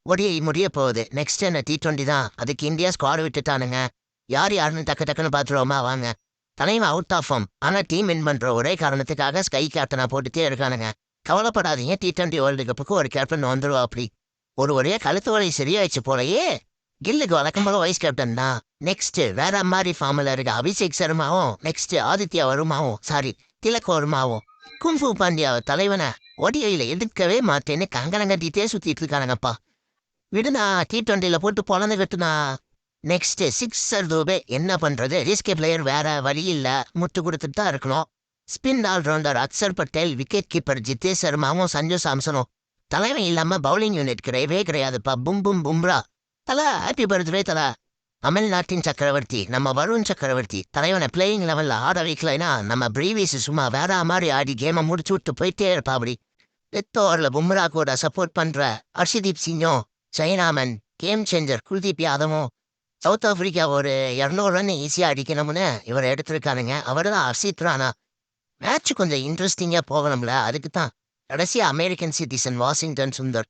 ODI முடிய போகுது. Next என்ன T20 தான். அதுக்கு இந்தியா ஸ்குவாட் விட்டுட்டானுங்க. யார் யாருன்னு டக்குன்னு பார்த்துருவோமா வாங்க. தலைவன் அவுட் ஆஃப் ஃபார்ம். ஆனா டீம் வின் பண்ற ஒரே காரணத்துக்காக ஸ்கை கேப்டனா போட்டுட்டே இருக்கானுங்க. கவலைப்படாதீங்க, T20 வேர்ல்டு கப்புக்கு ஒரு கேப்டன் வந்துருவா அப்படி. ஒரு ஒரே கழுத்து வலி சரியாயிடுச்சு போலயே. கில்லுக்கு வழக்கம் போல வைஸ் கேப்டன் தான். நெக்ஸ்ட் வேற மாதிரி ஃபார்ம்ல இருக்க அபிஷேக் சர்மாவும் நெக்ஸ்ட் ஆதித்யா வருமாவும் சாரி திலக் வருமாவும் குங்ஃபு பாண்டியா தலைவனை ODIல எதிர்க்கவே மாட்டேன்னு கங்கணம் கட்டிட்டே சுத்திட்டு இருக்கானுங்கப்பா. விடுனா T20ல போட்டு பொழந்து கட்டுனா. நெக்ஸ்ட் சிக்ஸர் தூபே என்ன பண்றது, ரிஸ்கே பிளேயர் வேற வழி இல்ல, முட்டு கொடுத்துட்டு தான் இருக்கணும். Spin allrounder Axar Patel, wicket keeper Jitesh சர்மாவும் சஞ்சு சாம்சனும். தலைவன் இல்லாம பவுலிங் யூனிட் கிடையவே கிடையாதுப்பா. பும் பும் பும்ரா. தலா ஹாப்பி பர்த்டே தலா. தமிழ்நாட்டின் சக்கரவர்த்தி நம்ம வருண் சக்கரவர்த்தி தலைவனை பிளேயிங் லெவல்ல ஆட வைக்கலைன்னா நம்ம பிரீவிஸ் சும்மா வேற மாதிரி ஆடி கேமை முடிச்சு விட்டு போயிட்டே இருப்பா அப்படி. டெத் ஓவர்ல பும்ரா கூட சப்போர்ட் பண்ற ஹர்ஷதீப் சிங்கும் சைனாமன் கேம் சேஞ்சர் குல்தீப் யாதவும் சவுத் ஆப்பிரிக்கா ஒரு 200 ரன் ஈஸியாக அடிக்கணும்னு இவர் எடுத்திருக்கானுங்க. அவர் தான் ஹர்ஷித் ராணா. மேட்ச் கொஞ்சம் இன்ட்ரெஸ்டிங்காக போகணும்ல, அதுக்கு தான் கடைசியாக அமெரிக்கன் சிட்டிசன் வாஷிங்டன் சுந்தர்